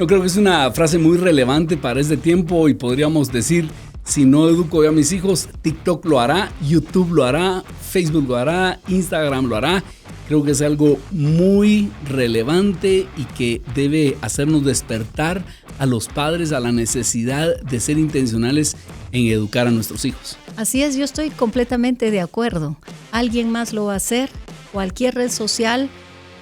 Yo creo que es una frase muy relevante para este tiempo y podríamos decir, si no educo yo a mis hijos, TikTok lo hará, YouTube lo hará, Facebook lo hará, Instagram lo hará. Creo que es algo muy relevante y que debe hacernos despertar a los padres a la necesidad de ser intencionales en educar a nuestros hijos. Así es, yo estoy completamente de acuerdo. Alguien más lo va a hacer, cualquier red social,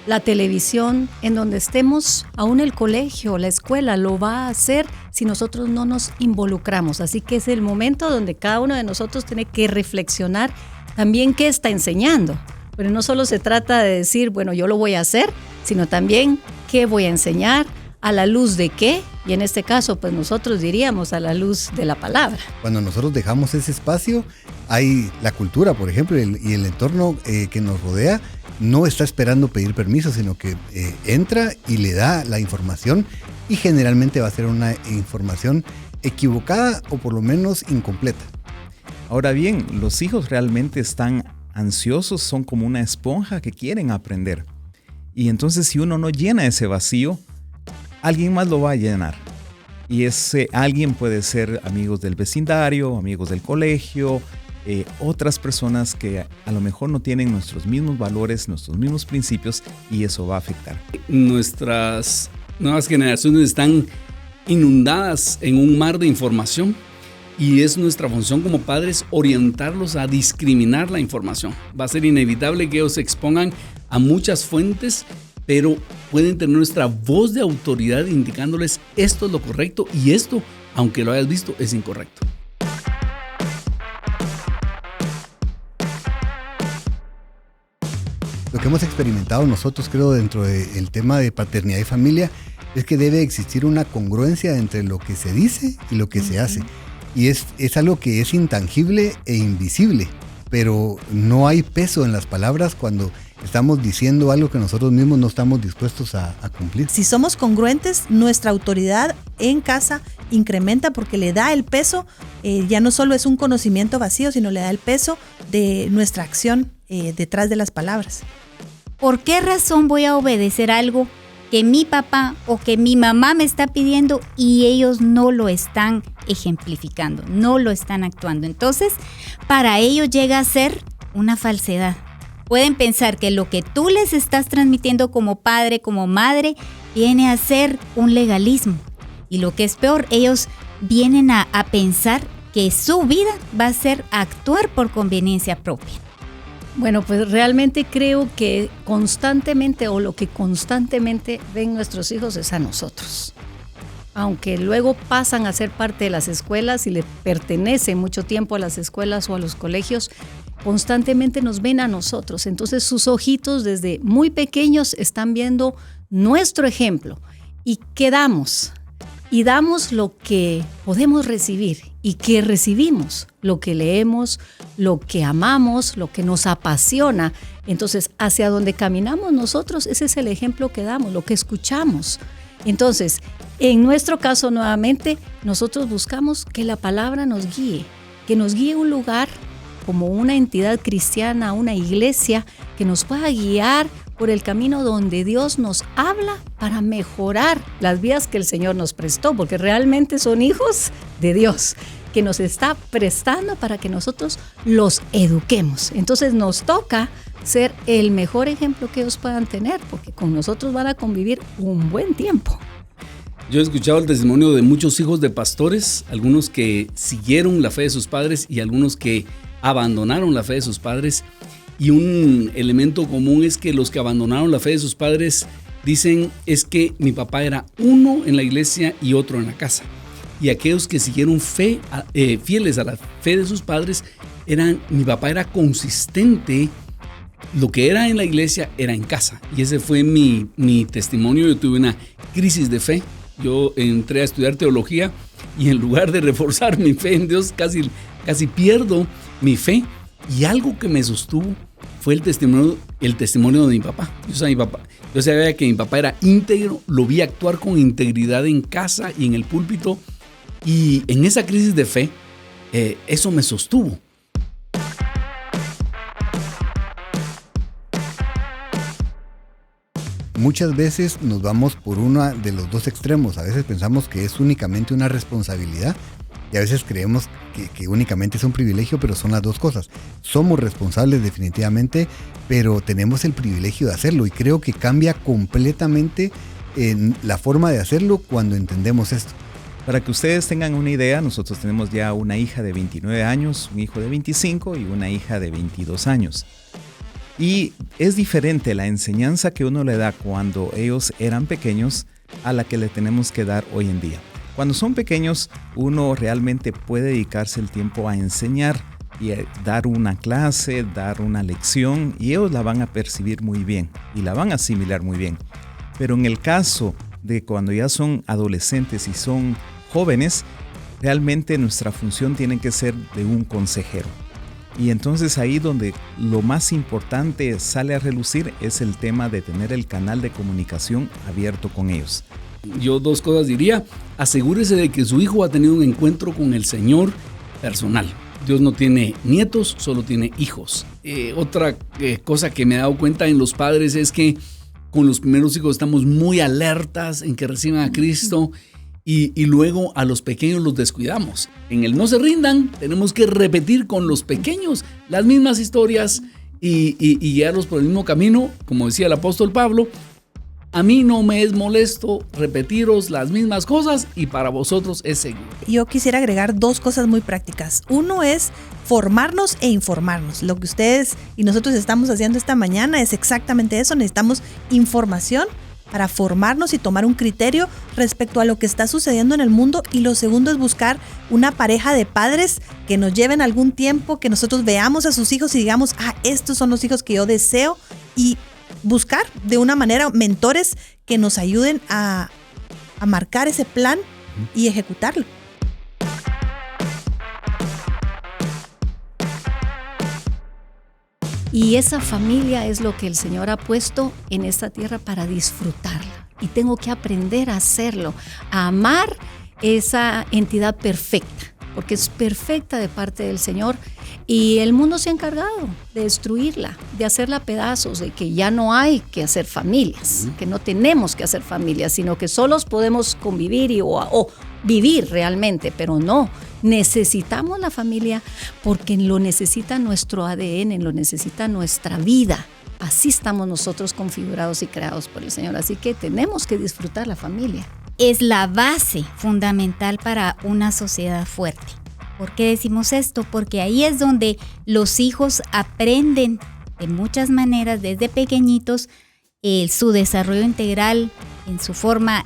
la televisión, en donde estemos, aún el colegio, la escuela lo va a hacer si nosotros no nos involucramos. Así que es el momento donde cada uno de nosotros tiene que reflexionar también qué está enseñando. Pero no solo se trata de decir, bueno, yo lo voy a hacer, sino también qué voy a enseñar, a la luz de qué, y en este caso, pues nosotros diríamos a la luz de la palabra. Cuando nosotros dejamos ese espacio, hay la cultura, por ejemplo, y el entorno que nos rodea, no está esperando pedir permiso, sino que entra y le da la información, y generalmente va a ser una información equivocada o por lo menos incompleta. Ahora bien, los hijos realmente están ansiosos, son como una esponja que quieren aprender. Y entonces si uno no llena ese vacío, alguien más lo va a llenar. Y ese alguien puede ser amigos del vecindario, amigos del colegio, otras personas que a lo mejor no tienen nuestros mismos valores, nuestros mismos principios, y eso va a afectar. Nuestras nuevas generaciones están inundadas en un mar de información. Y es nuestra función como padres orientarlos a discriminar la información. Va a ser inevitable que ellos se expongan a muchas fuentes, pero pueden tener nuestra voz de autoridad indicándoles esto es lo correcto y esto, aunque lo hayas visto, es incorrecto. Lo que hemos experimentado nosotros, creo, dentro del tema de paternidad y familia, es que debe existir una congruencia entre lo que se dice y lo que se hace. Y es algo que es intangible e invisible, pero no hay peso en las palabras cuando estamos diciendo algo que nosotros mismos no estamos dispuestos a cumplir. Si somos congruentes, nuestra autoridad en casa incrementa porque le da el peso, ya no solo es un conocimiento vacío, sino le da el peso de nuestra acción detrás de las palabras. ¿Por qué razón voy a obedecer algo que mi papá o que mi mamá me está pidiendo y ellos no lo están ejemplificando, no lo están actuando? Entonces, para ellos llega a ser una falsedad. Pueden pensar que lo que tú les estás transmitiendo como padre, como madre, viene a ser un legalismo. Y lo que es peor, ellos vienen a pensar que su vida va a ser actuar por conveniencia propia. Bueno, pues realmente creo que constantemente o lo que constantemente ven nuestros hijos es a nosotros. Aunque luego pasan a ser parte de las escuelas y le pertenece mucho tiempo a las escuelas o a los colegios, constantemente nos ven a nosotros. Entonces sus ojitos desde muy pequeños están viendo nuestro ejemplo. ¿Y qué damos? Y damos lo que podemos recibir. ¿Y qué recibimos? Lo que leemos, lo que amamos, lo que nos apasiona. Entonces, hacia donde caminamos nosotros, ese es el ejemplo que damos, lo que escuchamos. Entonces, en nuestro caso, nuevamente, nosotros buscamos que la palabra nos guíe, que nos guíe a un lugar como una entidad cristiana, una iglesia, que nos pueda guiar por el camino donde Dios nos habla para mejorar las vías que el Señor nos prestó, porque realmente son hijos de Dios, que nos está prestando para que nosotros los eduquemos. Entonces nos toca ser el mejor ejemplo que ellos puedan tener, porque con nosotros van a convivir un buen tiempo. Yo he escuchado el testimonio de muchos hijos de pastores, algunos que siguieron la fe de sus padres y algunos que abandonaron la fe de sus padres. Y un elemento común es que los que abandonaron la fe de sus padres dicen es que mi papá era uno en la iglesia y otro en la casa. Y aquellos que siguieron fieles a la fe de sus padres, mi papá era consistente, lo que era en la iglesia era en casa. Y ese fue mi testimonio. Yo tuve una crisis de fe. Yo entré a estudiar teología y en lugar de reforzar mi fe en Dios, casi pierdo mi fe. Y algo que me sostuvo fue el testimonio de mi papá. Yo sabía que mi papá era íntegro, lo vi actuar con integridad en casa y en el púlpito. Y en esa crisis de fe, eso me sostuvo. muchas veces nos vamos por uno de los dos extremos. A veces pensamos que es únicamente una responsabilidad y a veces creemos que únicamente es un privilegio, pero son las dos cosas. Somos responsables definitivamente, pero tenemos el privilegio de hacerlo y creo que cambia completamente la forma de hacerlo cuando entendemos esto. Para que ustedes tengan una idea, nosotros tenemos ya una hija de 29 años, un hijo de 25 y una hija de 22 años. Y es diferente la enseñanza que uno le da cuando ellos eran pequeños a la que le tenemos que dar hoy en día. Cuando son pequeños, uno realmente puede dedicarse el tiempo a enseñar y a dar una clase, dar una lección, y ellos la van a percibir muy bien y la van a asimilar muy bien. Pero en el caso de cuando ya son adolescentes y son jóvenes, realmente nuestra función tiene que ser de un consejero. Y entonces ahí donde lo más importante sale a relucir es el tema de tener el canal de comunicación abierto con ellos. Yo dos cosas diría: asegúrese de que su hijo ha tenido un encuentro con el Señor personal. Dios no tiene nietos, solo tiene hijos. Otra cosa que me he dado cuenta en los padres es que con los primeros hijos estamos muy alertas en que reciban a Cristo y luego a los pequeños los descuidamos. En el no se rindan, tenemos que repetir con los pequeños las mismas historias y guiarlos por el mismo camino. Como decía el apóstol Pablo, a mí no me es molesto repetiros las mismas cosas y para vosotros es seguro. Yo quisiera agregar dos cosas muy prácticas. Uno es formarnos e informarnos. Lo que ustedes y nosotros estamos haciendo esta mañana es exactamente eso. Necesitamos información para formarnos y tomar un criterio respecto a lo que está sucediendo en el mundo. Y lo segundo es buscar una pareja de padres que nos lleven algún tiempo, que nosotros veamos a sus hijos y digamos, estos son los hijos que yo deseo, y buscar de una manera mentores que nos ayuden a marcar ese plan y ejecutarlo. Y esa familia es lo que el Señor ha puesto en esta tierra para disfrutarla. Y tengo que aprender a hacerlo, a amar esa entidad perfecta, porque es perfecta de parte del Señor. Y el mundo se ha encargado de destruirla, de hacerla pedazos, de que ya no hay que hacer familias, que no tenemos que hacer familias, sino que solos podemos convivir o vivir realmente, pero no. Necesitamos la familia porque lo necesita nuestro ADN, lo necesita nuestra vida. Así estamos nosotros configurados y creados por el Señor. Así que tenemos que disfrutar la familia. Es la base fundamental para una sociedad fuerte. ¿Por qué decimos esto? Porque ahí es donde los hijos aprenden de muchas maneras desde pequeñitos su desarrollo integral en su forma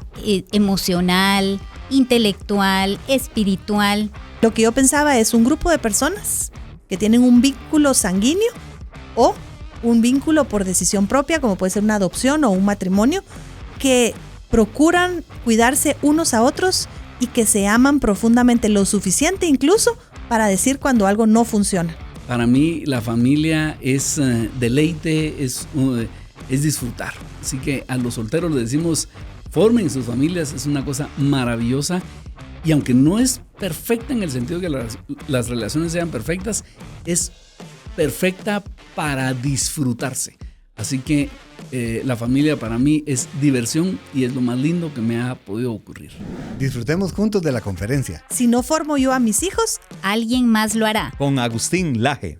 emocional, intelectual, espiritual. Lo que yo pensaba es un grupo de personas que tienen un vínculo sanguíneo o un vínculo por decisión propia, como puede ser una adopción o un matrimonio, que procuran cuidarse unos a otros y que se aman profundamente, lo suficiente incluso para decir cuando algo no funciona. Para mí la familia es deleite, es disfrutar. Así que a los solteros les decimos, formen sus familias, es una cosa maravillosa. Y aunque no es perfecta en el sentido de que las relaciones sean perfectas, es perfecta para disfrutarse. Así que la familia para mí es diversión y es lo más lindo que me ha podido ocurrir. Disfrutemos juntos de la conferencia. Si no formo yo a mis hijos, alguien más lo hará. Con Agustín Laje.